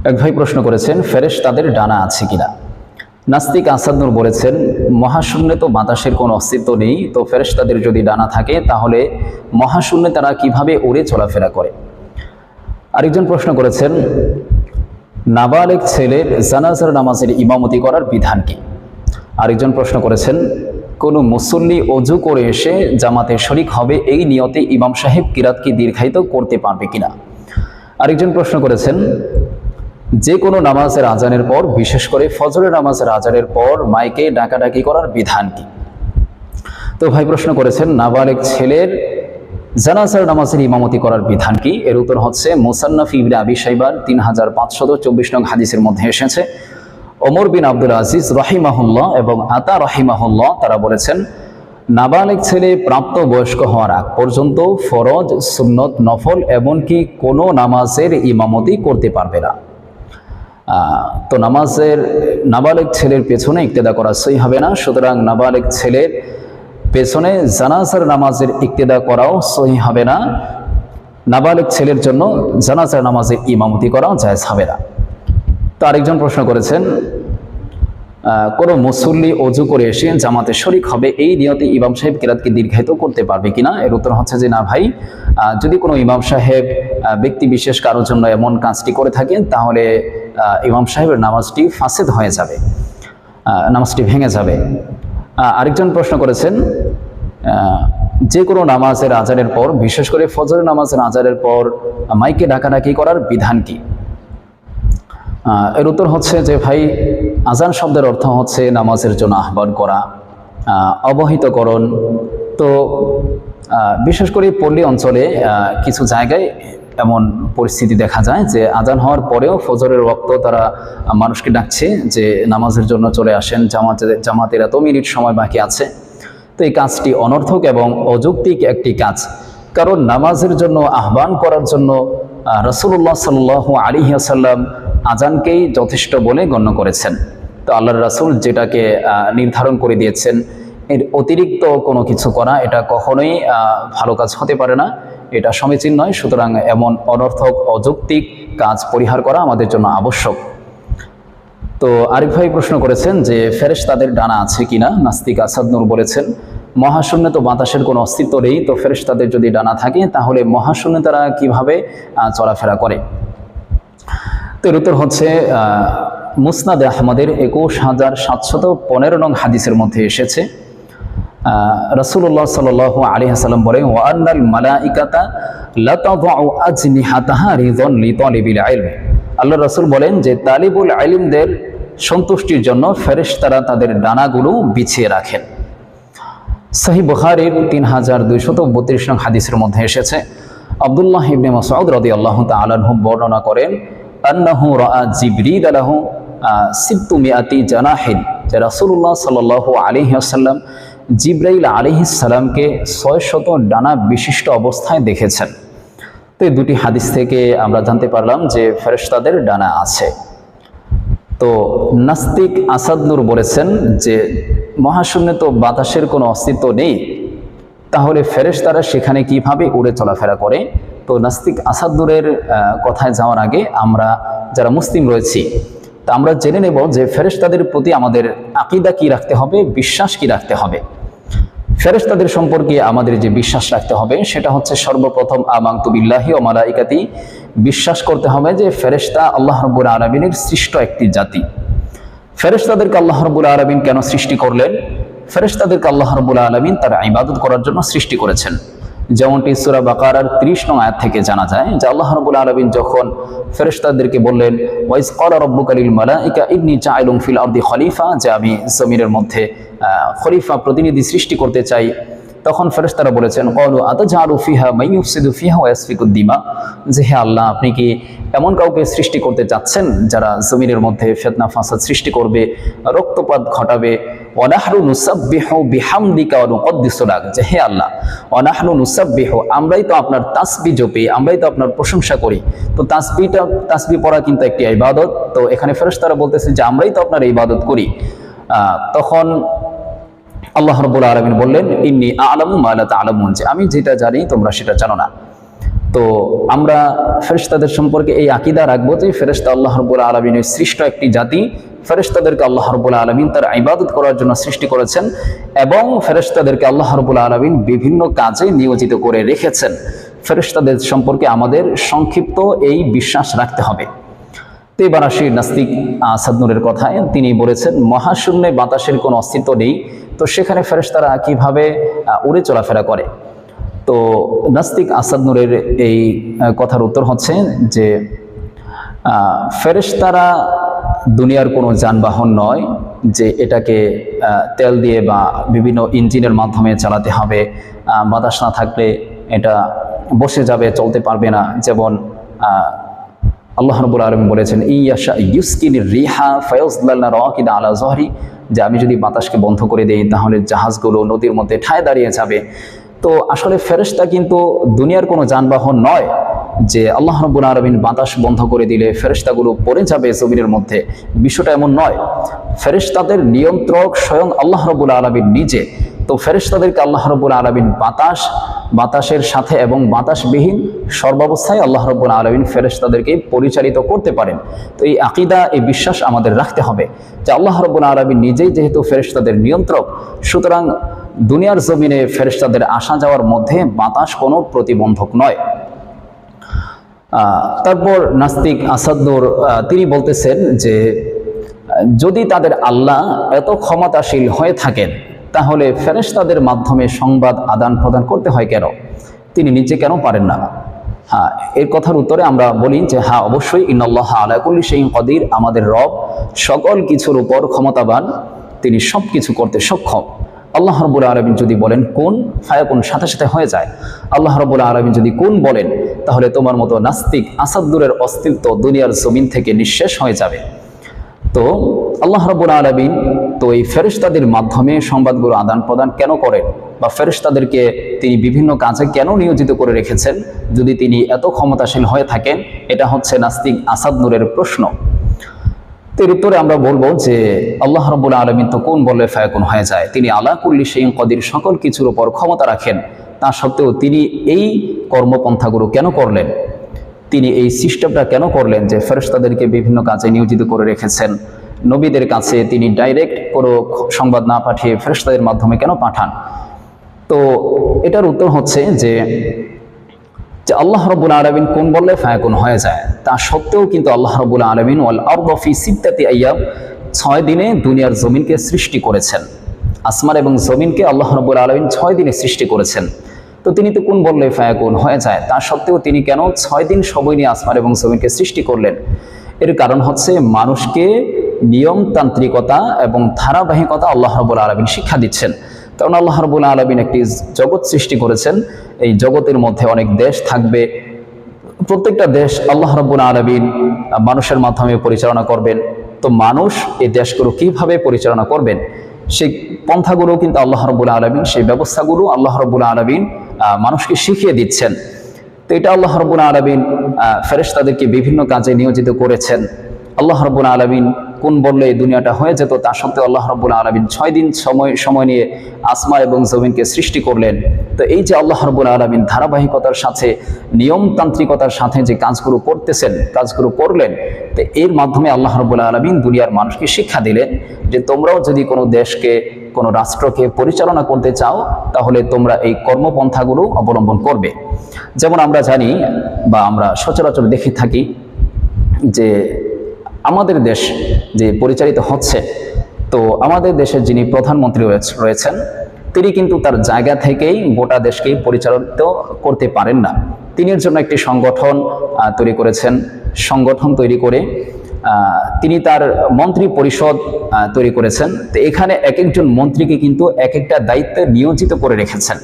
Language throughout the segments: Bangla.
এক ভাই প্রশ্ন করেছেন, ফেরেশতাদের ডানা আছে কিনা। নাস্তিক আসাদ নূর বলেছেন, মহাশূন্যে তো বাতাসের কোনো অস্তিত্ব নেই, তো ফেরেশতাদের যদি ডানা থাকে তাহলে মহাশূন্যে তারা কিভাবে উড়ে চলাফেরা করে। আরেকজন প্রশ্ন করেছেন, নাবালেগ ছেলের জানাজার নামাজের ইমামতি করার বিধান কি। আরেকজন প্রশ্ন করেছেন, কোনো মুসল্লি অজু করে এসে জামাতে শরিক হবে এই নিয়তে ইমাম সাহেব কিরাত কি দীর্ঘায়িত করতে পারবে কিনা। আরেকজন প্রশ্ন করেছেন, যে কোনো নামাজের আজানের পর, বিশেষ করে ফজরের নামাজের আজানের পর মাইকে ডাকাডাকি করার বিধান কি। তো ভাই প্রশ্ন করেছেন, নাবালেগ ছেলের জানাজার নামাজের ইমামতি করার বিধান কি। এর উত্তর হচ্ছে মুসান্নাফ ইবনে আবি শাইবার 3524 নং হাদিসের মধ্যে এসেছে, ওমর বিন আব্দুল আজিজ রাহিমাহুল্লাহ এবং আতা রাহিমাহুল্লাহ তারা বলেছেন, নাবালেগ ছেলে প্রাপ্ত বয়স্ক হওয়ার আগ পর্যন্ত ফরজ, সুন্নত, নফল এমনকি কোনো নামাজের ইমামতি করতে পারবে না। তো নাবালেগ ছেলের পেছনে ইক্তেদা করা সহি হবে না, সুতরাং নাবালেগ ছেলের পেছনে জানাজার নামাজের ইক্তেদা করাও সহি হবে না। নাবালেগ ছেলের জন্য জানাজার নামাজের ইমামতি করাও জায়েজ হবে না। তো আরেকজন প্রশ্ন করেছেন, কোনো মুসল্লি অজু করে এসে জামাতে শরিক হবে এই নিয়তে ইমাম সাহেব কিরাতকে দীর্ঘায়িত করতে পারবে কিনা। এর উত্তর হচ্ছে যে না ভাই, যদি কোনো ইমাম সাহেব ব্যক্তি বিশেষ কারোর জন্য এমন কাজটি করে থাকেন তাহলে ইমাম সাহেবের নামাজটি ফাসেদ হয়ে যাবে, নামাজটি ভেঙে যাবে। আরেকজন প্রশ্ন করেছেন, যে কোনো নামাজের আজানের পর, বিশেষ করে ফজরের নামাজের আজানের পর মাইকে ডাকাডাকি করার বিধান কি। এর উত্তর হচ্ছে যে ভাই, আজান শব্দের অর্থ হচ্ছে নামাজের জন্য আহ্বান করা, অবহিতকরণ। তো বিশেষ করে পল্লী অঞ্চলে কিছু জায়গায় এমন পরিস্থিতি দেখা যায় যে আজান হওয়ার পরেও ফজরের ওয়াক্ত তারা মানুষকে ডাকছে যে নামাজের জন্য চলে আসেন, জামাতের এত মিনিট সময় বাকি আছে। তো এই কাজটি অনর্থক এবং অযৌক্তিক একটি কাজ, কারণ নামাজের জন্য আহ্বান করার জন্য রাসূলুল্লাহ সাল্লাল্লাহু আলাইহি ওয়াসাল্লাম আজানকেই যথেষ্ট বলে গণ্য করেছেন। তো আল্লাহর রাসূল যেটাকে নির্ধারণ করে দিয়েছেন, এর অতিরিক্ত কোনো কিছু করা এটা কখনোই ভালো কাজ হতে পারে না, এটা সমীচীন নয়। সুতরাং এমন অনর্থক অযৌক্তিক কাজ পরিহার করা আমাদের জন্য আবশ্যক। তো আরেক ভাই প্রশ্ন করেছেন যে ফেরেশতাদের ডানা আছে কিনা। নাস্তিক আসাদ নূর বলেছেন, মহাশূন্যে তো বাতাসের কোনো অস্তিত্ব নেই, তো ফেরেশতাদের যদি ডানা থাকে তাহলে মহাশূন্যে তারা কিভাবে চলাফেরা করে। তো এর উত্তর হচ্ছে মুসনাদে আহমদের 21715 নং হাদিসের মধ্যে এসেছে, রাসূলুল্লাহ সাল্লাল্লাহু আলাইহি ওয়াসাল্লাম বলেন, ওয়া আন্নাল মালাইকাতা লা তাযউ আজনিহাতাহা রিযান লিতালিবিল ইলম। আল্লাহর রাসূল বলেন যে তালিবুল ইলমদের সন্তুষ্টির জন্য ফেরেশতারা তাদের ডানাগুলো বিছিয়ে রাখেন। সহিহ বুখারীর 3232 নং হাদিসের মধ্যে এসেছে, আব্দুল্লাহ ইবনে মাসউদ রাদিয়াল্লাহু তাআলা আনহু বর্ণনা করেন, আন্নাহু রাআ জিবরিল লাহু 600 জানাহিন, যে রাসূলুল্লাহ সাল্লাল্লাহু আলাইহি ওয়াসাল্লাম জিবরাইল আলাইহিস সালামকে 600 ডানা বিশিষ্ট অবস্থায় দেখেছেন। তো এই দুটি হাদিস থেকে আমরা জানতে পারলাম যে ফেরেশতাদের ডানা আছে। তো নাস্তিক আসাদ নূর বলেছেন যে মহাশূন্যে তো বাতাসের কোনো অস্তিত্ব নেই, তাহলে ফেরেশতারা সেখানে কিভাবে উড়ে চলাফেরা করে। তো নাস্তিক আসাদ নূরের কথায় যাওয়ার আগে আমরা যারা মুসলিম রয়েছি তা আমরা জেনে নেব যে ফেরেশতাদের প্রতি আমাদের আকীদা কি রাখতে হবে, বিশ্বাস কি রাখতে হবে। ফেরেশতাদের সম্পর্কে আমাদের যে বিশ্বাস রাখতে হবে সেটা হচ্ছে সর্বপ্রথম আমানতু বিল্লাহি ওয়া মালাইকাতি, বিশ্বাস করতে হবে যে ফেরেশতা আল্লাহ রাব্বুল আলামিনের সৃষ্ট একটি জাতি। ফেরেশতাদেরকে আল্লাহ রাব্বুল আলামিন কেন সৃষ্টি করলেন? ফেরেশতাদেরকে আল্লাহ রাব্বুল আলামিন তার ইবাদত করার জন্য সৃষ্টি করেছেন। যেমনটি সূরা বাকারার 30 নং আয়াত থেকে জানা যায় যে আল্লাহ রাব্বুল আলামিন যখন ফেরেশতাদেরকে বললেন, ওয়াইজ ক্বালা রাব্বুকা লিল মালাইকা ইন্নী জাইলুন ফিল আরদি খলিফা, যে আমি জমিনের মধ্যে খলিফা প্রতিনিধি সৃষ্টি করতে চাই, তখন ফেরেশতারা বলেছেন, ক্বালু আতাজআলু ফিহা মান ইউফসিদু ফিহা ওয়া ইয়াসফিকুদ দিমা, যে হে আল্লাহ, আপনি কি এমন কাউকে সৃষ্টি করতে চাচ্ছেন যারা জমিনের মধ্যে ফিতনা ফাসাদ সৃষ্টি করবে, রক্তপাত ঘটাবে। ওয়া নাহনু নুসাব্বিহু বিহামদিকা ওয়া নুকদ্দিসু লাক, যে হে আল্লাহ, ওয়া নাহনু নুসাব্বিহু, আমরাই তো আপনার তাসবিহ জপি, আমরাই তো আপনার প্রশংসা করি। তো তাসবিহ পড়া কিন্তু একটি ইবাদত। তো এখানে ফেরেশতারা বলতেছে যে আমরাই তো আপনার ইবাদত করি। তখন আল্লাহ রাব্বুল আলামিন বললেন, ইন্নী আ'লামু মা লা তা'লামুন, যে আমি যেটা জানি তোমরা সেটা জানো না। তো আমরা ফেরেশতাদের সম্পর্কে এই আকীদা রাখবো যে ফেরেশতা আল্লাহ রাব্বুল আলামিনের সৃষ্ট একটি জাতি, ফেরেশতাদেরকে আল্লাহ রাব্বুল আলামিন তার ইবাদত করার জন্য সৃষ্টি করেছেন এবং ফেরেশতাদেরকে আল্লাহ রাব্বুল আলামিন বিভিন্ন কাজে নিয়োজিত করে রেখেছেন। ফেরেশতাদের সম্পর্কে আমাদের সংক্ষিপ্ত এই বিশ্বাস রাখতে হবে। তো এবার আসি নাস্তিক আসাদ নূরের কথায়। তিনি বলেছেন মহাশূন্যে বাতাসের কোনো অস্তিত্ব নেই, তো সেখানে ফেরেশতারা কিভাবে উড়ে চলাফেরা করে? তো নাস্তিক আসাদ নূরের এই কথার উত্তর হচ্ছে যে ফেরেশতারা দুনিয়ার কোনো যানবাহন নয় যে এটাকে তেল দিয়ে বা বিভিন্ন ইঞ্জিনের মাধ্যমে চালাতে হবে, বাতাস না থাকলে এটা বসে যাবে, চলতে পারবে না। যেমন আল্লাহ রাব্বুল আলামিন বলেছেন ইয়াশা ইউসকিনির রিহা ফায়ুজলালনা রাকিদা আলা যহরি, যে আমি যদি বাতাসকে বন্ধ করে দেই তাহলে জাহাজগুলো নদীর মধ্যে ঠায় দাঁড়িয়ে যাবে। তো আসলে ফেরেশতা কিন্তু দুনিয়ার কোনো যানবাহন নয় যে আল্লাহ রাব্বুল আলামিন বাতাস বন্ধ করে দিলে ফেরেশতাগুলো পড়ে যাবে জমিনের মধ্যে, বিষয়টা এমন নয়। ফেরেশতাদের নিয়ন্ত্রক স্বয়ং আল্লাহ রাব্বুল আলামিন নিজে। তো ফেরেশতাদেরকে আল্লাহ রাব্বুল আলামিন বাতাসের সাথে এবং বাতাসবিহীন সর্বাবস্থায় আল্লাহ রাব্বুল আলামিন ফেরেশতাদেরকে পরিচালিত করতে পারেন। তো এই আকীদা, এই বিশ্বাস আমাদের রাখতে হবে যে আল্লাহ রাব্বুল আলামিন নিজেই যেহেতু ফেরেশতাদের নিয়ন্ত্রক, সুতরাং দুনিয়ার জমিনে ফেরেশতাদের আসা যাওয়ার মধ্যে বাতাস কোনো প্রতিবন্ধক নয়। তারপর নাস্তিক আসাদ নূর তিনি বলতেছেন যে যদি তাদের আল্লাহ এত ক্ষমতাশীল হয়ে থাকেন তাহলে ফেরেশতাদের মাধ্যমে সংবাদ আদান প্রদান করতে হয় কেন? তিনি নিজে কেন পারেন না? এর কথার উত্তরে আমরা বলি যে হ্যাঁ, অবশ্যই ইন্নাল্লাহা আলা কুল্লি শাইইন কাদির, আমাদের রব সকল কিছুর উপর ক্ষমতাবান, তিনি সব কিছু করতে সক্ষম। আল্লাহ রাব্বুল আলামিন যদি বলেন কুন ফায়াকুন, সাথে সাথে হয়ে যায়। আল্লাহ রাব্বুল আলামিন যদি কুন বলেন তাহলে তোমার মতো নাস্তিক আসাদ নূরের অস্তিত্ব দুনিয়ার জমিন থেকে নিঃশেষ হয়ে যাবে। তো আল্লাহ রাব্বুল আলামিন তো এই ফেরেশতাদের মাধ্যমে সংবাদগুলো আদান প্রদান কেন করেন, বা ফেরেশতাদেরকে তিনি বিভিন্ন কাজে কেন নিয়োজিত করে রেখেছেন যদি তিনি এত ক্ষমতাশীল হয়ে থাকেন? এটা হচ্ছে নাস্তিক আসাদ নূরের প্রশ্ন। এর উত্তরে আমরা বলবো যে আল্লাহ রাব্বুল আলামিন তো কোন বললে ফায়াকুন হয়ে যায়, তিনি আলা কুল্লি শাইইন কাদির, সকল কিছুর উপর ক্ষমতা রাখেন। তা সত্ত্বেও তিনি এই কর্মপন্থাগুলো কেন করলেন? তিনি এই সিস্টেমটা কেন করলেন যে ফেরেশতাদেরকে বিভিন্ন কাজে নিয়োজিত করে রেখেছেন? নবীদের কাছে তিনি ডাইরেক্ট কোনো সংবাদ না পাঠিয়ে ফেরেশতাদের মাধ্যমে কেন পাঠান? তো এটার উত্তর হচ্ছে যে আল্লাহ রাব্বুল আলামিন কোন বললে ফায়াকুন হয়ে যায়, তা সত্ত্বেও কিন্তু আল্লাহ রাব্বুল আলামিন ওয়াল আরদা ফি সিত্তাতি আইয়াম, 6 দিনে দুনিয়ার জমিনকে সৃষ্টি করেছেন। আসমান এবং জমিনকে আল্লাহ রাব্বুল আলামিন 6 দিনে সৃষ্টি করেছেন। তো তিনি তো কোন বললে ফায়াকুন হয়ে যায়, তা সত্ত্বেও তিনি কেন 6 দিন সময় নিয়ে আসমান এবং জমিনকে সৃষ্টি করলেন? এর কারণ হচ্ছে মানুষকে নিয়মতান্ত্রিকতা এবং ধারাবাহিকতা আল্লাহ রাব্বুল আলামিন শিক্ষা দিচ্ছেন। কারণ আল্লাহ রাব্বুল আলামিন একটি জগৎ সৃষ্টি করেছেন, এই জগতের মধ্যে অনেক দেশ থাকবে, প্রত্যেকটা দেশ আল্লাহ রাব্বুল আলামিন মানুষের মাধ্যমে পরিচালনা করবেন। তো মানুষ এই দেশগুলো কিভাবে পরিচালনা করবেন সেই পন্থাগুলো কিন্তু আল্লাহ রাব্বুল আলামিন, সেই ব্যবস্থাগুলো আল্লাহ রাব্বুল আলামিন মানুষকে শিখিয়ে দিচ্ছেন। তো এটা আল্লাহ রাব্বুল আলামিন ফেরেশতাদেরকে বিভিন্ন কাজে নিয়োজিত করেছেন। আল্লাহ রাব্বুল আলামিন কোন বললে এই দুনিয়াটা হয়ে যেত, তা সত্ত্বেও আল্লাহ রাব্বুল আলামিন 6 দিন সময় নিয়ে আসমান এবং জমিনকে সৃষ্টি করলেন। তো এই যে আল্লাহ রাব্বুল আলামিন ধারাবাহিকতার সাথে, নিয়মতান্ত্রিকতার সাথে যে কাজগুলো করতেছেন, কাজগুলো করলেন, তো এর মাধ্যমে আল্লাহ রাব্বুল আলামিন দুনিয়ার মানুষকে শিক্ষা দিলেন যে তোমরাও যদি কোনো দেশকে, কোনো রাষ্ট্রকে পরিচালনা করতে চাও তাহলে তোমরা এই কর্মপন্থাগুলো অবলম্বন করবে। যেমন আমরা জানি বা আমরা সচরাচর দেখে থাকি যে আমাদের দেশ যে পরিচালিত হচ্ছে, তো আমাদের দেশের যিনি প্রধানমন্ত্রী রয়েছেন তিনি কিন্তু তার জায়গা থেকেই গোটা দেশকে পরিচালিত করতে পারেন না। তিনি এর জন্য একটি সংগঠন তৈরি করেছেন। সংগঠন তৈরি করে তিনি তার মন্ত্রী পরিষদ তৈরি করেছেন। তো এখানে এক একজন মন্ত্রীকে কিন্তু এক একটা দায়িত্বে নিয়োজিত করে রেখেছেন।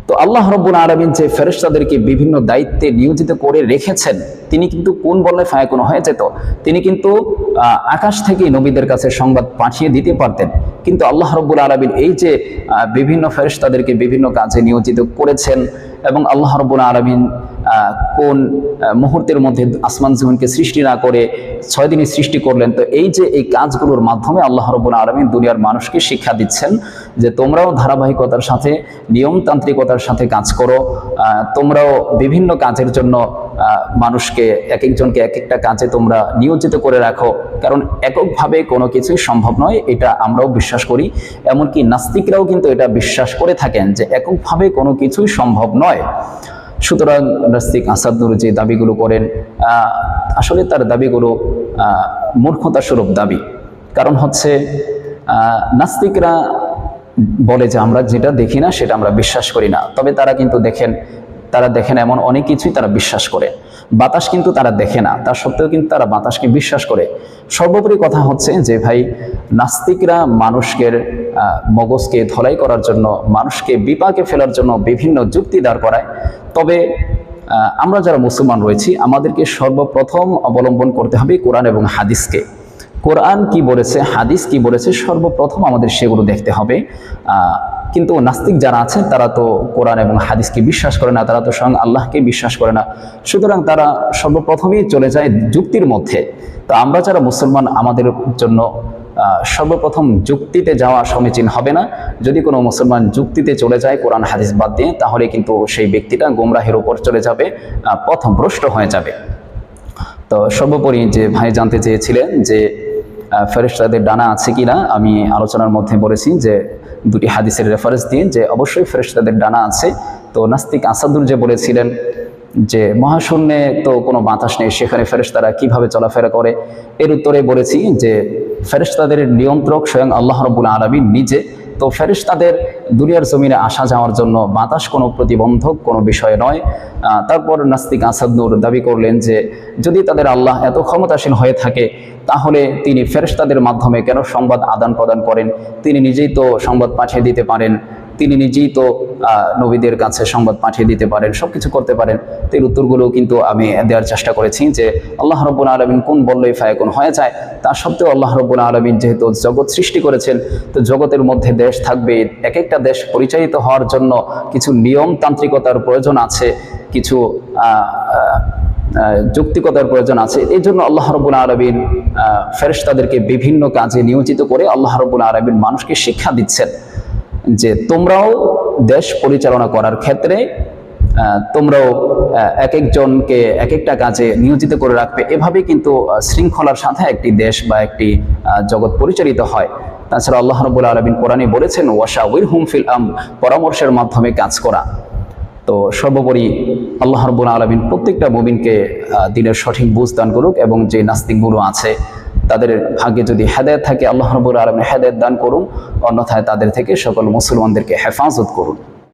তো আল্লাহ রাব্বুল আলামিন যে ফেরেশতাদেরকে বিভিন্ন দায়িত্বে নিয়োজিত করে রেখেছেন, তিনি কিন্তু কোন বললে ফায়াকুন হয়ে যেত। তিনি কিন্তু আকাশ থেকে নবীদের কাছে সংবাদ পাঠিয়ে দিতে পারতেন, কিন্তু আল্লাহ রাব্বুল আলামিন এই যে বিভিন্ন ফেরেশতাদেরকে বিভিন্ন কাজে নিয়োজিত করেছেন এবং আল্লাহ রাব্বুল আলামিন কোন মুহূর্তের মধ্যে আসমান জমিনকে সৃষ্টি না করে 6 দিনে সৃষ্টি করলেন। তো এই যে এই কাজগুলোর মাধ্যমে আল্লাহ রাব্বুল আলামিন দুনিয়ার মানুষকে শিক্ষা দিচ্ছেন যে তোমরাও ধারাবাহিকতার সাথে নিয়মতান্ত্রিকতার সাথে কাজ করো, তোমরাও বিভিন্ন কাজের জন্য মানুষকে এক একজনকে এক একটা কাজে তোমরা নিয়োজিত করে রাখো, কারণ এককভাবে কোনো কিছুই সম্ভব নয়, এটা আমরাও বিশ্বাস করি। এমনকি নাস্তিকরাও কিন্তু এটা বিশ্বাস করে থাকেন যে এককভাবে কোনো কিছুই সম্ভব নয়। সুতরাং নাস্তিক আসাদ নূর যে দাবিগুলো করেন, আসলে তার দাবিগুলো মূর্খতা স্বরূপ দাবি। কারণ হচ্ছে নাস্তিকরা বলে যে আমরা যেটা দেখি না সেটা আমরা বিশ্বাস করি না, তবে তারা কিন্তু তারা দেখেন এমন অনেক কিছুই তারা বিশ্বাস করে। বাতাস কিন্তু তারা দেখে না, তার সত্ত্বেও কিন্তু তারা বাতাসকে বিশ্বাস করে। সর্বোপরি কথা হচ্ছে যে ভাই, নাস্তিকরা মানুষকে মগজকে ধলাই করার জন্য, মানুষকে বিপাকে ফেলার জন্য বিভিন্ন যুক্তি দাঁড় করায়। তবে আমরা যারা মুসলমান রয়েছি, আমাদেরকে সর্বপ্রথম অবলম্বন করতে হবে কোরআন এবং হাদিসকে। কোরআন কি বলেছে, হাদিস কি বলেছে, সর্বপ্রথম আমাদের সেগুলো দেখতে হবে। কিন্তু নাস্তিক যারা আছেন তারা তো কোরআন এবং হাদিসকে বিশ্বাস করে না, তারা তো স্বয়ং আল্লাহকে বিশ্বাস করে না। সুতরাং তারা সর্বপ্রথমেই চলে যায় যুক্তির মধ্যে। তো আমরা যারা মুসলমান, আমাদের জন্য সর্বপ্রথম যুক্তিতে যাওয়া সমীচীন হবে না। যদি কোনো মুসলমান যুক্তিতে চলে যায় কোরআন হাদিস বাদ দিয়ে, তাহলে কিন্তু সেই ব্যক্তিটা গোমরাহের উপর চলে যাবে, পথভ্রষ্ট হয়ে যাবে। তো সর্বোপরি যে ভাই জানতে চেয়েছিলেন যে ফেরেশতাদের ডানা আছে কিনা, আমি আলোচনার মধ্যে বলেছি যে দুটি হাদিসের রেফারেন্স দিয়ে যে অবশ্যই ফেরেশতাদের ডানা আছে। তো নাস্তিক আসাদুর যে বলেছিলেন যে মহাশূন্যে তো কোনো বাতাস নেই, সেখানে ফেরেশতারা কিভাবে চলাফেরা করে, এর উত্তরে বলেছি যে ফেরেশতাদের নিয়ন্ত্রক স্বয়ং আল্লাহ রাব্বুল আলামিন নিজে। তো ফেরেশতাদের দুনিয়ার জমিনে আসা যাওয়ার জন্য বাতাস কোনো প্রতিবন্ধক কোনো বিষয় নয়। তারপর নাস্তিক আসাদ নূর দাবি করলেন যে যদি তাদের আল্লাহ এত ক্ষমতাসীন হয়ে থাকে, তাহলে তিনি ফেরেশতাদের মাধ্যমে কেন সংবাদ আদান প্রদান করেন? তিনি নিজেই তো সংবাদ পাঠিয়ে দিতে পারেন, তিনি নিজেই তো নবীদের কাছে সংবাদ পাঠিয়ে দিতে পারেন, সব কিছু করতে পারেন। তো এর উত্তরগুলো কিন্তু আমি দেওয়ার চেষ্টা করেছি যে আল্লাহ রাব্বুল আলামিন কোন বললেই ফায়াকুন হয়ে যায়। তা সত্ত্বেও আল্লাহ রাব্বুল আলামিন যেহেতু জগৎ সৃষ্টি করেছেন, তো জগতের মধ্যে দেশ থাকবে, এক একটা দেশ পরিচালিত হওয়ার জন্য কিছু নিয়মতান্ত্রিকতার প্রয়োজন আছে, কিছু যৌক্তিকতার প্রয়োজন আছে। এই জন্য আল্লাহ রাব্বুল আলামিন ফেরেশতাদেরকে বিভিন্ন কাজে নিয়োজিত করে আল্লাহ রাব্বুল আলামিন মানুষকে শিক্ষা দিচ্ছেন যে তোমরাও দেশ পরিচালনা করার ক্ষেত্রে তোমরাও এক একজনকে এক একটা কাজে নিয়োজিত করে রাখবে। এভাবে কিন্তু শৃঙ্খলার সাথে একটি দেশ বা একটি জগৎ পরিচালিত হয়। তাছাড়া আল্লাহ রাব্বুল আলামিন কোরআনে বলেছেন ওয়াশাউইরহুম ফিল আমর, পরামর্শের মাধ্যমে কাজ করা। তো সর্বোপরি আল্লাহ রাব্বুল আলামিন প্রত্যেকটা মুমিনকে দিনের সঠিক বুঝ দান করুক, এবং যে নাস্তিকগুলো আছে তাদের ভাগ্যে যদি হেদায়েত থাকে আল্লাহ রাব্বুল আলামিন হেদায়েত দান করুন, অন্যথায় তাদের থেকে সকল মুসলমানদেরকে হেফাজত করুন।